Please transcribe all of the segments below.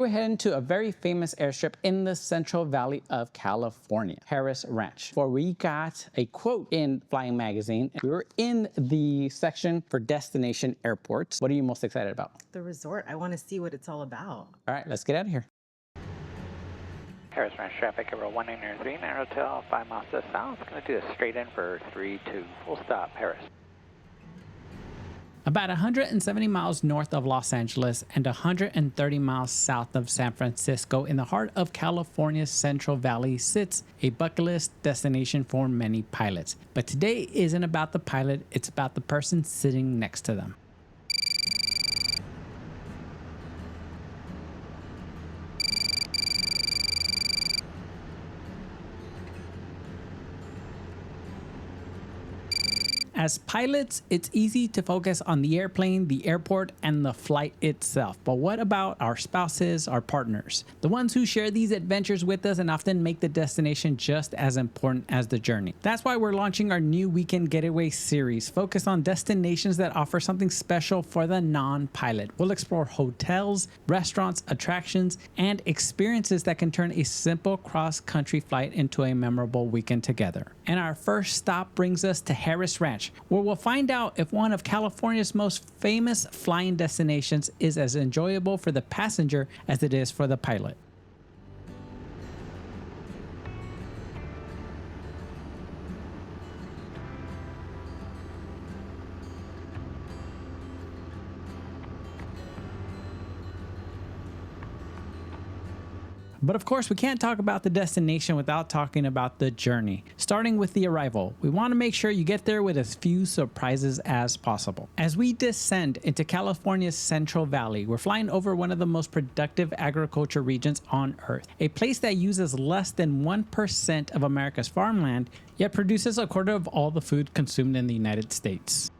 We're heading to a very famous airstrip in the Central Valley of California, Harris Ranch, where we got a quote in Flying Magazine. We were in the section for destination airports. What are you most excited about? The resort. I want to see what it's all about. All right, let's get out of here. Harris Ranch traffic over 193, Narrow Tail, 5 miles to the south. Going to do a straight in for 32, full stop, Harris. About 170 miles north of Los Angeles and 130 miles south of San Francisco, in the heart of California's Central Valley, sits a bucket list destination for many pilots. But today isn't about the pilot, it's about the person sitting next to them. As pilots, it's easy to focus on the airplane, the airport, and the flight itself. But what about our spouses, our partners? The ones who share these adventures with us and often make the destination just as important as the journey. That's why we're launching our new Weekend Getaway series, focused on destinations that offer something special for the non-pilot. We'll explore hotels, restaurants, attractions, and experiences that can turn a simple cross-country flight into a memorable weekend together. And our first stop brings us to Harris Ranch, where we'll find out if one of California's most famous flying destinations is as enjoyable for the passenger as it is for the pilot. But of course, we can't talk about the destination without talking about the journey. Starting with the arrival, we want to make sure you get there with as few surprises as possible. As we descend into California's Central Valley, we're flying over one of the most productive agriculture regions on Earth, a place that uses less than 1% of America's farmland, yet produces a quarter of all the food consumed in the United States.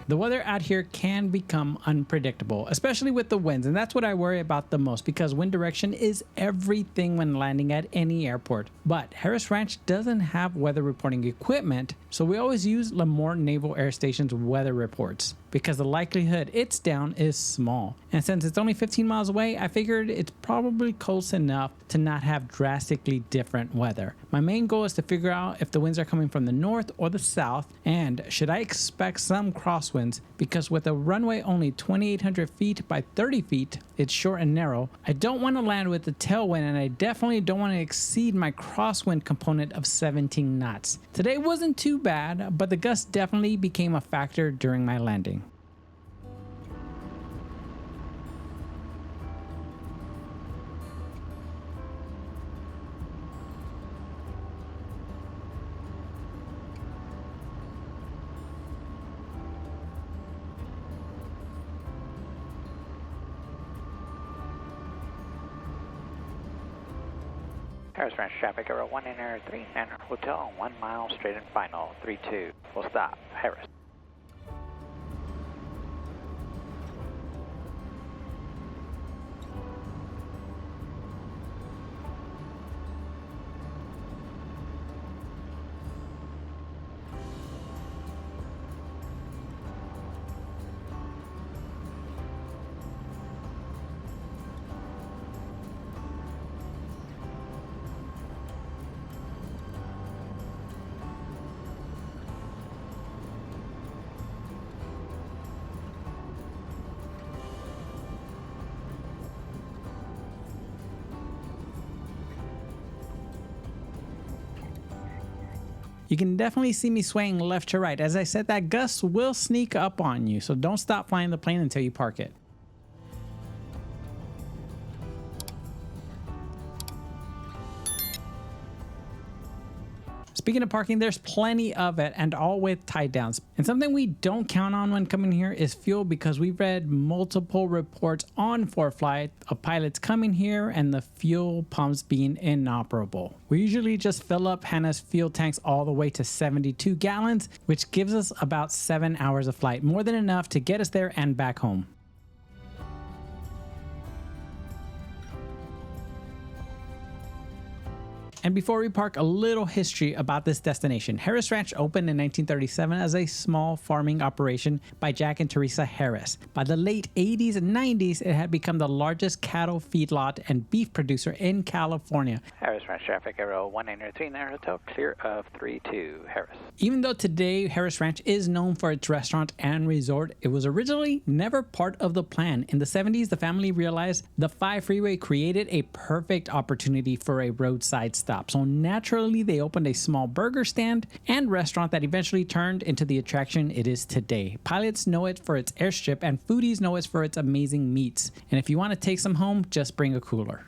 The weather out here can become unpredictable, especially with the winds, and that's what I worry about the most, because wind direction is everything when landing at any airport. But Harris Ranch doesn't have weather reporting equipment, so we always use Lemoore Naval Air Station's weather reports, because the likelihood it's down is small. And since it's only 15 miles away, I figured it's probably close enough to not have drastically different weather. My main goal is to figure out if the winds are coming from the north or the south, and should I expect some crosswinds, because with a runway only 2,800 feet by 30 feet, it's short and narrow. I don't want to land with a tailwind, and I definitely don't want to exceed my crosswind component of 17 knots. Today wasn't too bad, but the gusts definitely became a factor during my landing. Harris Ranch traffic over 193, Manor Hotel, 1 mile straight and final, 32, full stop, Harris. You can definitely see me swaying left to right. As I said, that gust will sneak up on you, so don't stop flying the plane until you park it. Speaking of parking, there's plenty of it, and all with tie downs. And something we don't count on when coming here is fuel, because we've read multiple reports on ForeFlight of pilots coming here and the fuel pumps being inoperable. We usually just fill up Hannah's fuel tanks all the way to 72 gallons, which gives us about 7 hours of flight, more than enough to get us there and back home. And before we park, a little history about this destination. Harris Ranch opened in 1937 as a small farming operation by Jack and Teresa Harris. By the late 80s and 90s, it had become the largest cattle feedlot and beef producer in California. Harris Ranch traffic, arrow 193, Hotel, clear of 32, Harris. Even though today Harris Ranch is known for its restaurant and resort, it was originally never part of the plan. In the 70s, the family realized the 5 freeway created a perfect opportunity for a roadside stop. So naturally, they opened a small burger stand and restaurant that eventually turned into the attraction it is today. Pilots know it for its airstrip and foodies know it for its amazing meats. And if you want to take some home, just bring a cooler.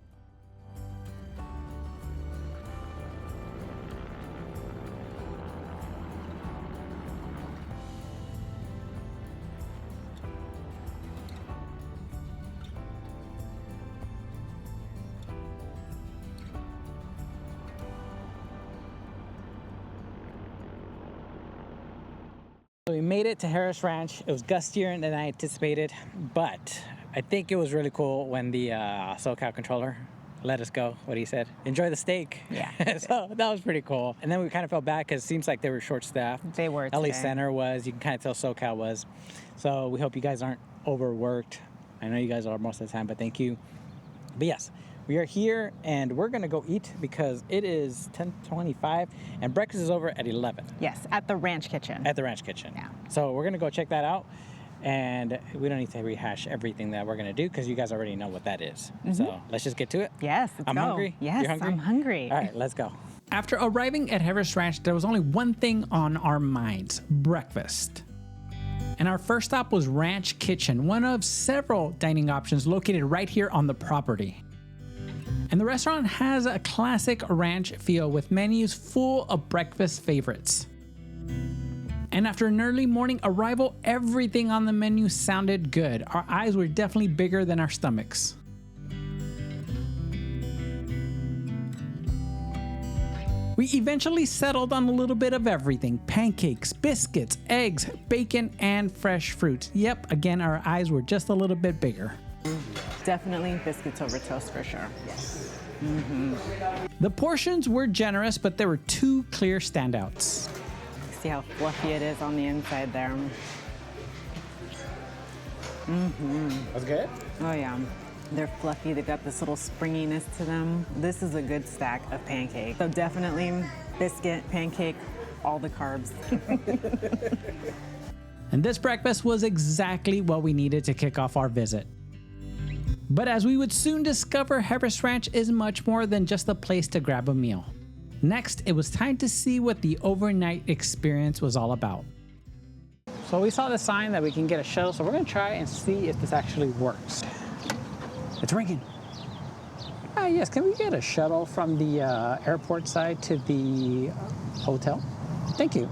We made it to Harris Ranch. It was gustier than I anticipated, but I think it was really cool when the SoCal controller let us go. What he said, enjoy the steak. Yeah. So that was pretty cool. And then we kind of felt bad because it seems like they were short-staffed. They were LA today. Center was. You can kind of tell SoCal was. So we hope you guys aren't overworked. I know you guys are most of the time, but thank you. But yes, we are here and we're gonna go eat because it is 10:25 and breakfast is over at 11. Yes, at the ranch kitchen. At the ranch kitchen. Yeah. So we're gonna go check that out, and we don't need to rehash everything that we're gonna do because you guys already know what that is. So let's just get to it. Yes, let's I'm go. hungry. Yes, You're hungry? I'm hungry. All right, let's go. After arriving at Harris Ranch, there was only one thing on our minds: breakfast. And our first stop was Ranch Kitchen, one of several dining options located right here on the property. And the restaurant has a classic ranch feel with menus full of breakfast favorites. And after an early morning arrival, everything on the menu sounded good. Our eyes were definitely bigger than our stomachs. We eventually settled on a little bit of everything: pancakes, biscuits, eggs, bacon, and fresh fruits. Yep, again, our eyes were just a little bit bigger. Definitely biscuits over toast for sure. Yes. The portions were generous, but there were 2 clear standouts. See how fluffy it is on the inside there. That's good? Oh yeah. They're fluffy. They've got this little springiness to them. This is a good stack of pancakes. So definitely biscuit, pancake, all the carbs. And this breakfast was exactly what we needed to kick off our visit. But as we would soon discover, Harris Ranch is much more than just a place to grab a meal. Next, it was time to see what the overnight experience was all about. So we saw the sign that we can get a shuttle, so we're gonna try and see if this actually works. It's ringing. Yes, can we get a shuttle from the airport side to the hotel? Thank you.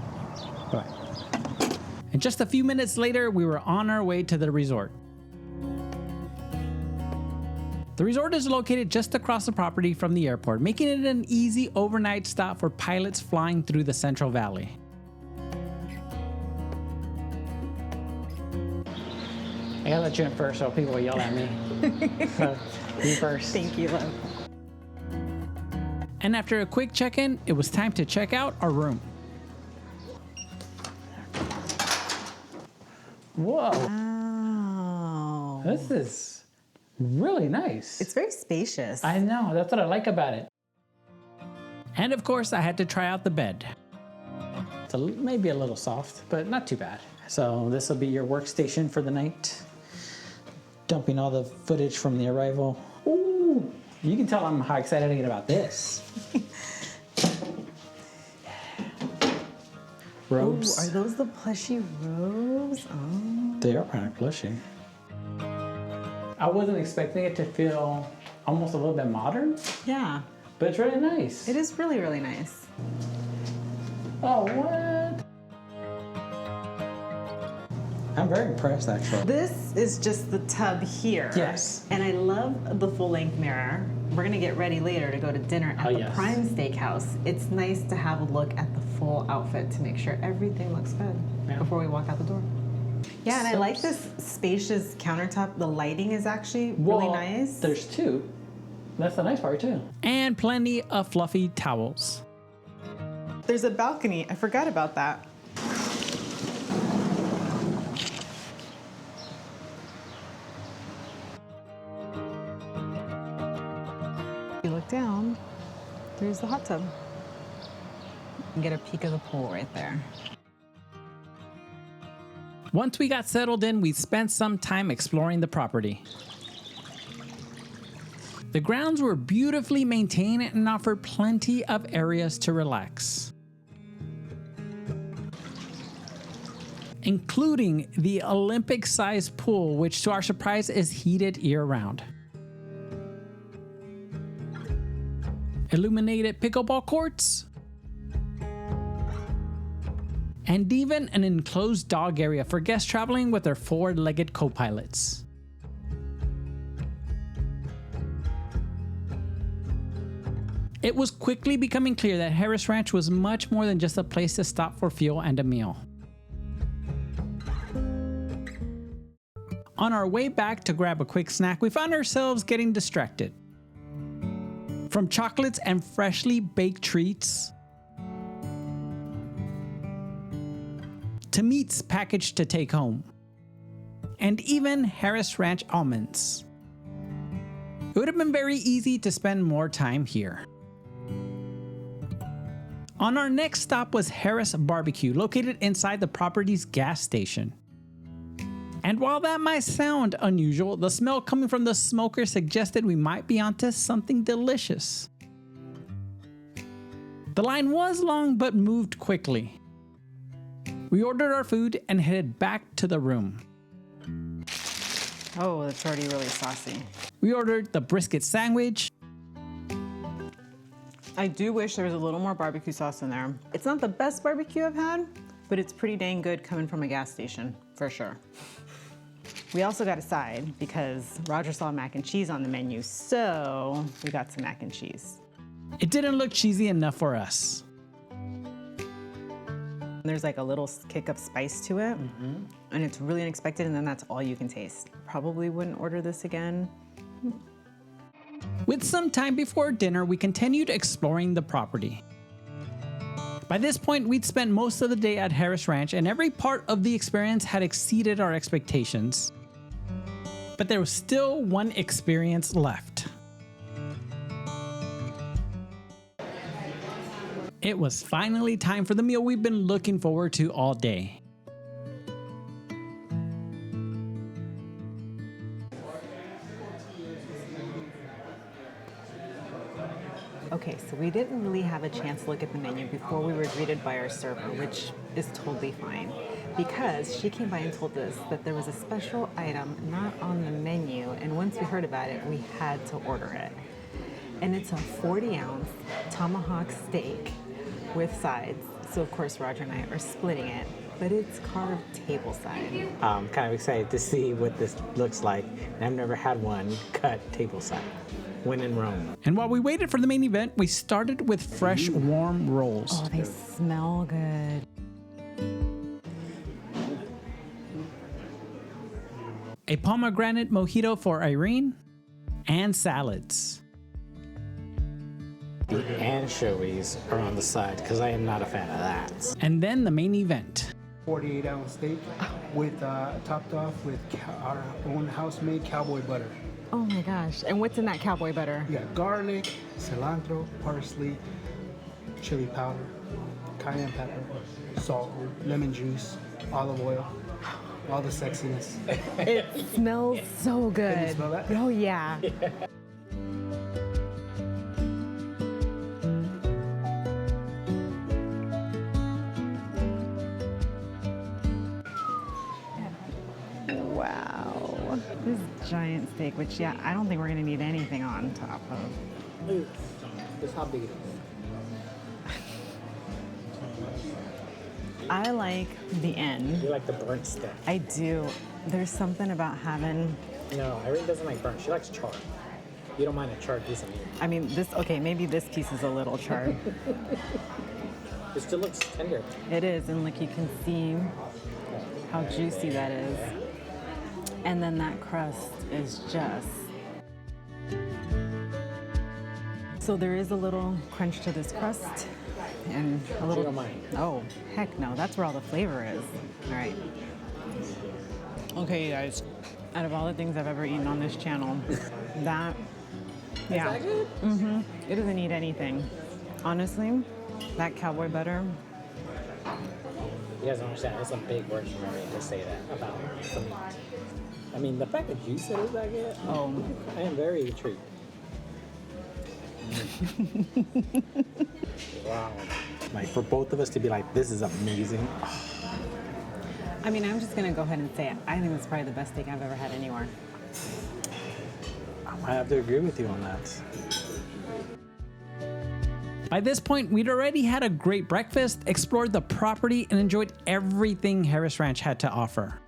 All right. And just a few minutes later, we were on our way to the resort. The resort is located just across the property from the airport, making it an easy overnight stop for pilots flying through the Central Valley. I gotta let you in first so people will yell at me. So, you first. Thank you, love. And after a quick check-in, it was time to check out our room. Whoa, Oh. this is really nice. It's very spacious. I know, that's what I like about it. And of course, I had to try out the bed. It's maybe a little soft, but not too bad. So this will be your workstation for the night. Dumping all the footage from the arrival. Ooh, you can tell I'm how excited I get about this. Robes. Ooh, are those the plushy robes? Oh. They are kind of plushy. I wasn't expecting it to feel almost a little bit modern, Yeah. but it's really nice. It is really, really nice. Oh, what? I'm very impressed, actually. This is just the tub here. Yes. And I love the full-length mirror. We're gonna get ready later to go to dinner at the yes. Prime Steakhouse. It's nice to have a look at the full outfit to make sure everything looks good before we walk out the door. Yeah, and I like this spacious countertop. The lighting is actually really nice. There's 2. That's the nice part too. And plenty of fluffy towels. There's a balcony. I forgot about that. You look down, there's the hot tub. You can get a peek of the pool right there. Once we got settled in, we spent some time exploring the property. The grounds were beautifully maintained and offered plenty of areas to relax, including the Olympic-sized pool, which to our surprise is heated year-round. Illuminated pickleball courts, and even an enclosed dog area for guests traveling with their four-legged co-pilots. It was quickly becoming clear that Harris Ranch was much more than just a place to stop for fuel and a meal. On our way back to grab a quick snack, we found ourselves getting distracted. From chocolates and freshly baked treats, to meats packaged to take home, and even Harris Ranch almonds. It would have been very easy to spend more time here. On our next stop was Harris Barbecue, located inside the property's gas station. And while that might sound unusual, the smell coming from the smoker suggested we might be onto something delicious. The line was long but moved quickly. We ordered our food and headed back to the room. Oh, that's already really saucy. We ordered the brisket sandwich. I do wish there was a little more barbecue sauce in there. It's not the best barbecue I've had, but it's pretty dang good coming from a gas station, for sure. We also got a side because Roger saw mac and cheese on the menu, so we got some mac and cheese. It didn't look cheesy enough for us. There's like a little kick of spice to it, and it's really unexpected, and then that's all you can taste. Probably wouldn't order this again. With some time before dinner, we continued exploring the property. By this point, we'd spent most of the day at Harris Ranch, and every part of the experience had exceeded our expectations. But there was still one experience left. It was finally time for the meal we've been looking forward to all day. Okay, so we didn't really have a chance to look at the menu before we were greeted by our server, which is totally fine, because she came by and told us that there was a special item not on the menu, and once we heard about it, we had to order it. And it's a 40-ounce tomahawk steak with sides. So of course Roger and I are splitting it, but it's carved tableside. I'm kind of excited to see what this looks like. I've never had one cut tableside. When in Rome. And while we waited for the main event, we started with fresh, warm rolls. Oh, they smell good. A pomegranate mojito for Irene, and salads. The anchovies are on the side because I am not a fan of that. And then the main event. 48-ounce steak with topped off with our own house-made cowboy butter. Oh my gosh. And what's in that cowboy butter? You got garlic, cilantro, parsley, chili powder, cayenne pepper, salt, lemon juice, olive oil, all the sexiness. It smells so good. Can you smell that? Oh yeah. Wow. This giant steak, which yeah, I don't think we're gonna need anything on top of. That's how big it is. I like the end. You like the burnt steak. I do. There's something about having, No, Irene doesn't like burnt. She likes charred. You don't mind a charred piece of meat. I mean, this, okay, maybe this piece is a little charred. It still looks tender. It is, and like you can see how juicy that is. And then that crust is just... So there is a little crunch to this crust and a little. You don't mind. Oh, heck no. That's where all the flavor is. All right. Okay, you guys. Out of all the things I've ever eaten on this channel, that. Yeah. Is that good? Mm-hmm. It doesn't need anything. Honestly, that cowboy butter. You guys don't understand. It's a big word for me to say that about the meat. I mean, the fact that you said it that good, Oh. I am very intrigued. Wow. Like, for both of us to be like, this is amazing. I mean, I'm just gonna go ahead and say it. I think it's probably the best steak I've ever had anywhere. I have to agree with you on that. By this point, we'd already had a great breakfast, explored the property, and enjoyed everything Harris Ranch had to offer.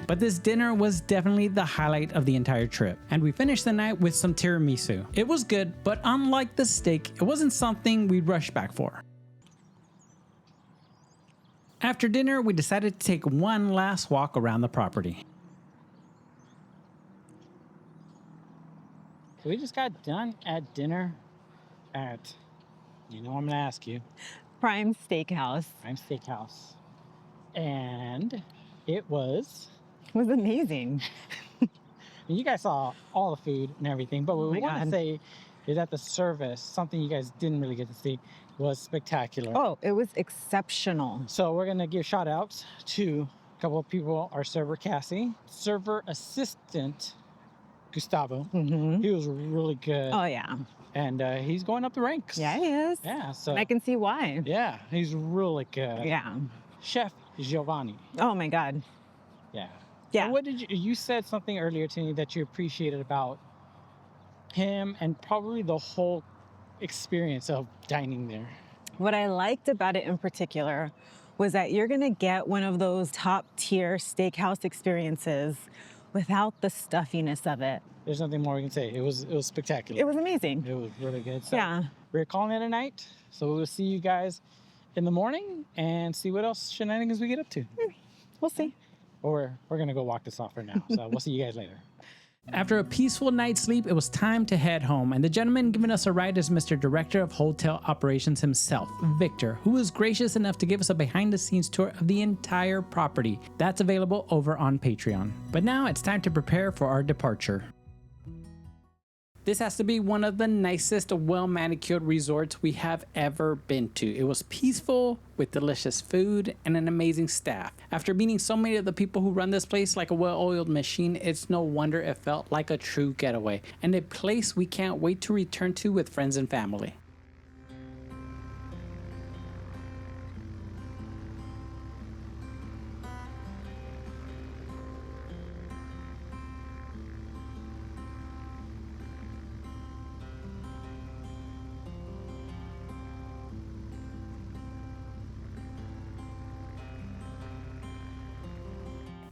But this dinner was definitely the highlight of the entire trip, and we finished the night with some tiramisu. It was good, but unlike the steak, it wasn't something we'd rush back for. After dinner, we decided to take one last walk around the property. So we just got done at dinner at, I'm gonna ask you, Prime Steakhouse. Prime Steakhouse. And it was, Was amazing. you guys saw all the food and everything, but what we my want to God. say is that the service, something you guys didn't really get to see, was spectacular. Oh, it was exceptional. So we're gonna give shout outs to a couple of people, our server Cassie, server assistant Gustavo. Mm-hmm. He was really good. Oh, yeah. And he's going up the ranks. Yeah, he is. Yeah, so And I can see why. yeah, he's really good. Yeah. Chef Giovanni. Oh, my God. Yeah. Yeah. So what did you said something earlier to me that you appreciated about him and probably the whole experience of dining there. What I liked about it in particular was that you're gonna get one of those top tier steakhouse experiences without the stuffiness of it. There's nothing more we can say. It was spectacular. It was amazing. It was really good. So Yeah. we're calling it a night. So we'll see you guys in the morning and see what else shenanigans we get up to. We'll see. Or we're gonna go walk this off right now. So we'll see you guys later. After a peaceful night's sleep, it was time to head home, and the gentleman giving us a ride is Mr. Director of Hotel Operations himself, Victor, who was gracious enough to give us a behind-the-scenes tour of the entire property. That's available over on Patreon. But now it's time to prepare for our departure. This has to be one of the nicest, well-manicured resorts we have ever been to. It was peaceful, with delicious food, and an amazing staff. After meeting so many of the people who run this place like a well-oiled machine, it's no wonder it felt like a true getaway, and a place we can't wait to return to with friends and family.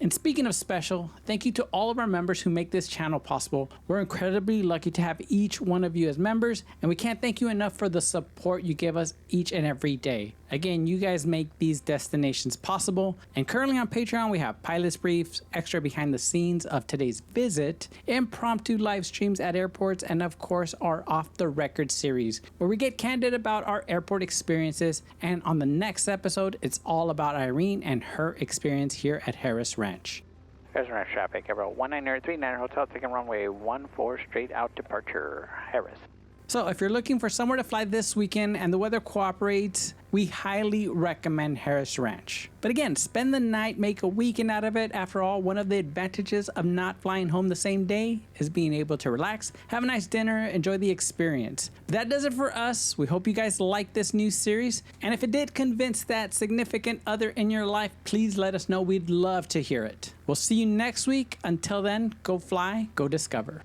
And speaking of special, thank you to all of our members who make this channel possible. We're incredibly lucky to have each one of you as members, and we can't thank you enough for the support you give us each and every day. Again, you guys make these destinations possible. And currently on Patreon, we have pilots briefs, extra behind the scenes of today's visit, impromptu live streams at airports, and of course our Off the Record series, where we get candid about our airport experiences. And on the next episode, it's all about Irene and her experience here at Harris Ranch. Harris Ranch traffic, Emerald 19039 Hotel, taking runway 14 straight out departure, Harris. So if you're looking for somewhere to fly this weekend and the weather cooperates, we highly recommend Harris Ranch. But again, spend the night, make a weekend out of it. After all, one of the advantages of not flying home the same day is being able to relax, have a nice dinner, enjoy the experience. But that does it for us. We hope you guys like this new series. And if it did convince that significant other in your life, please let us know. We'd love to hear it. We'll see you next week. Until then, go fly, go discover.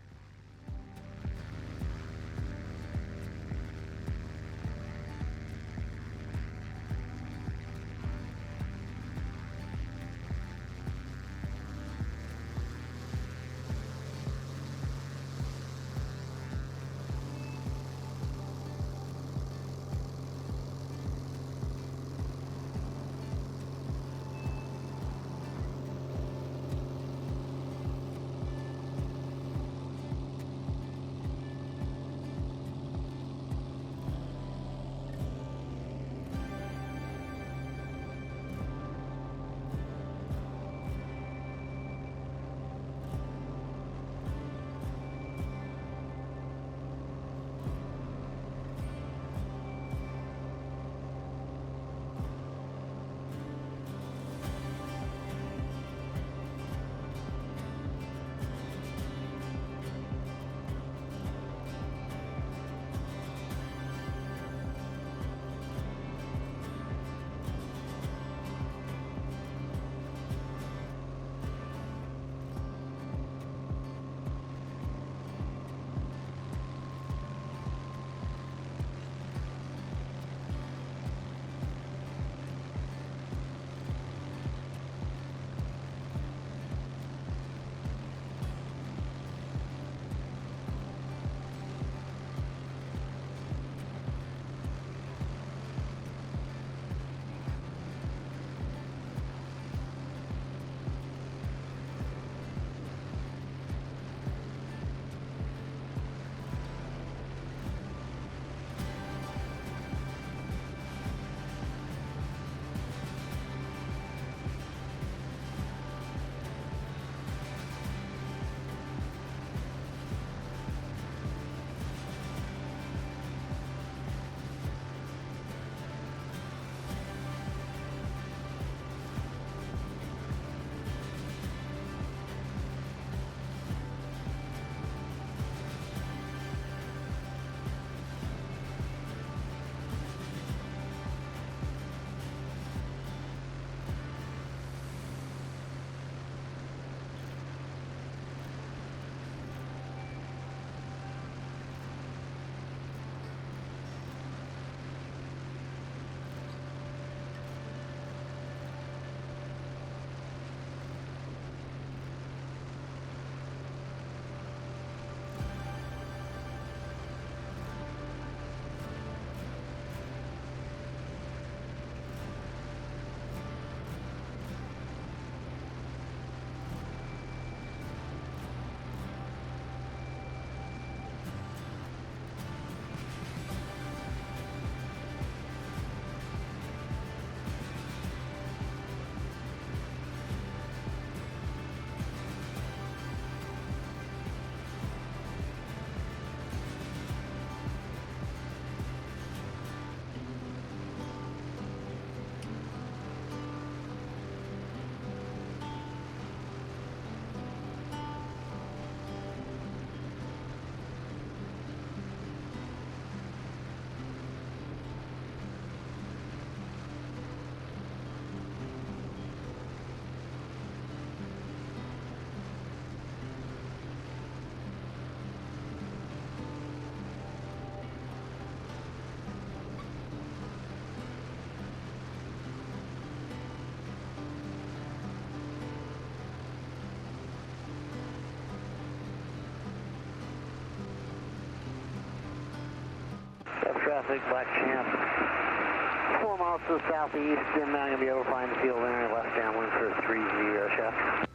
traffic, Black Champ. 4 miles to the southeast, and now going to be able to find the field enter left downwind for 30, chef.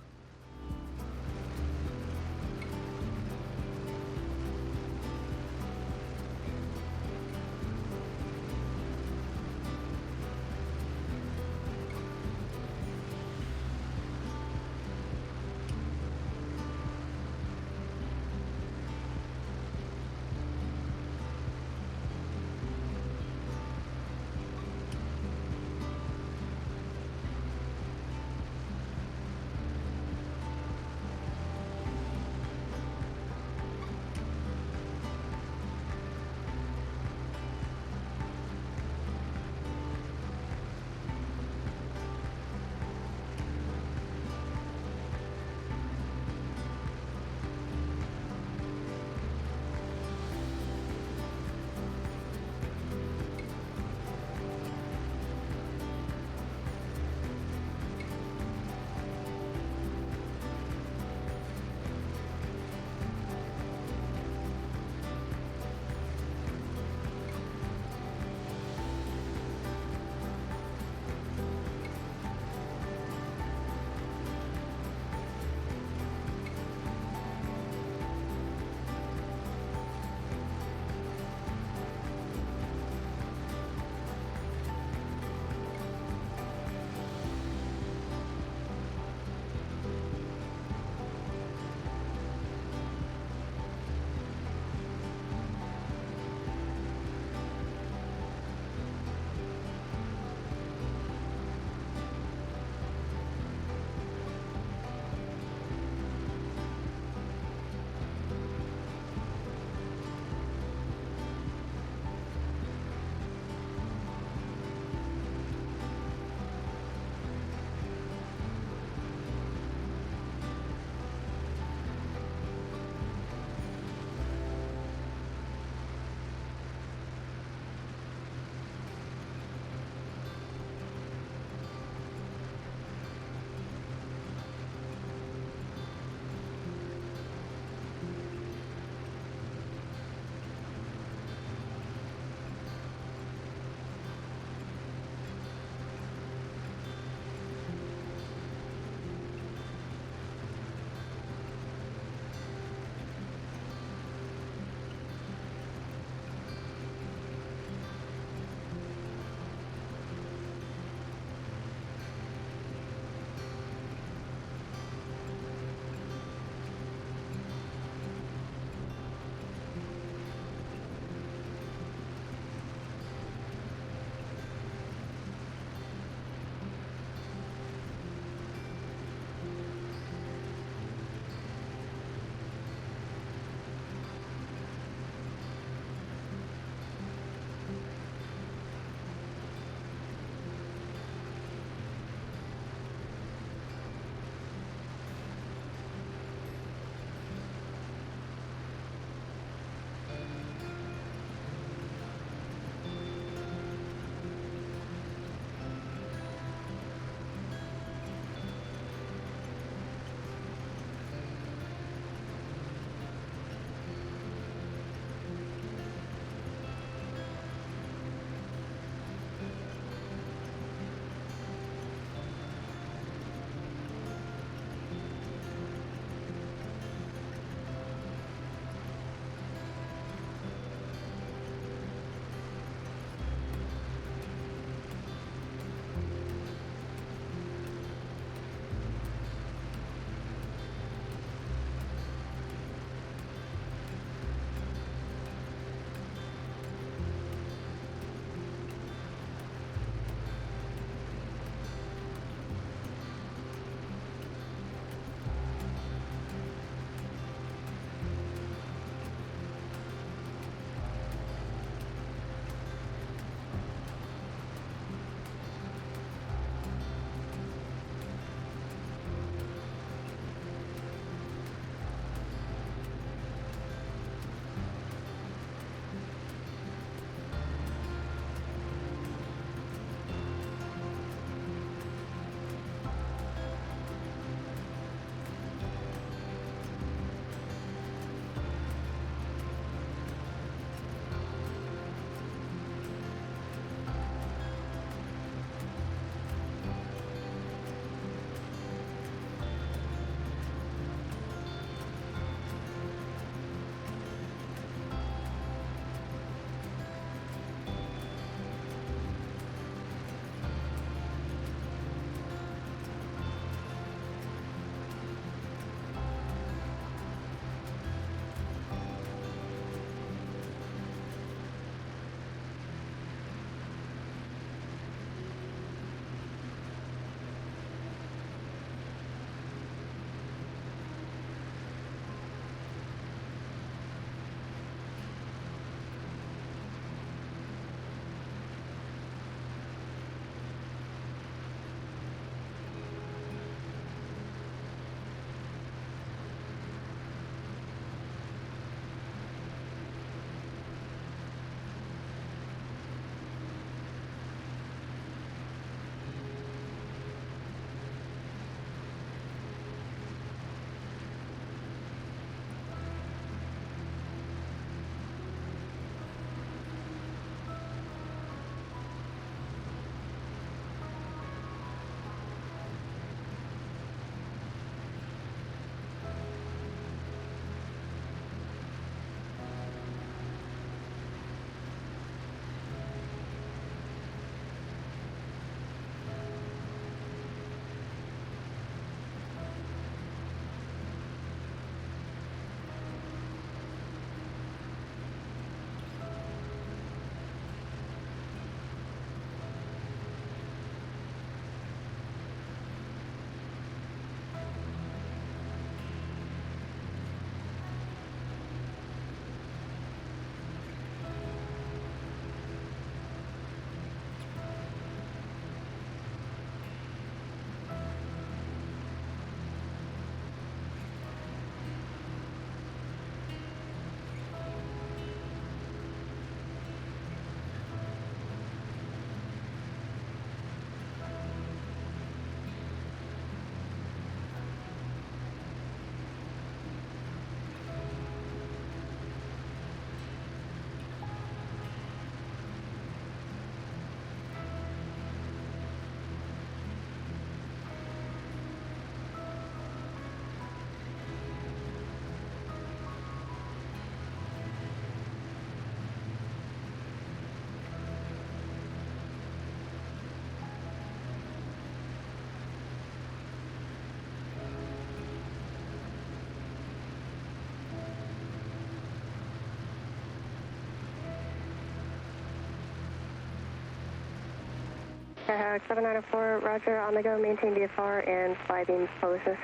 Skyhawk 794, roger, on the go, maintain VFR and fly beam closest.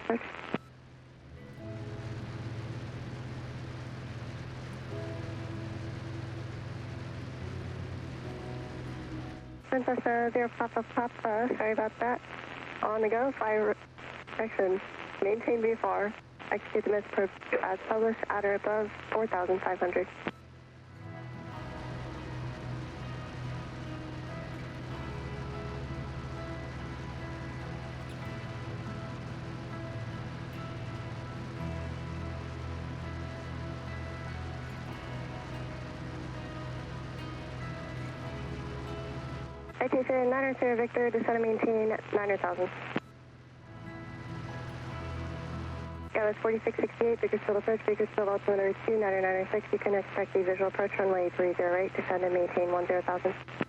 Princess 0 Papa, sorry about that. On the go, fly direction, maintain VFR, execute the missed probe as published at or above 4,500. Citation 900 Victor, descend and maintain 900,000. Dallas 4668, Bakersfield approach, Bakersfield altimeter 2, 9906. You can expect the visual approach runway 30 right, descend and maintain 10,000.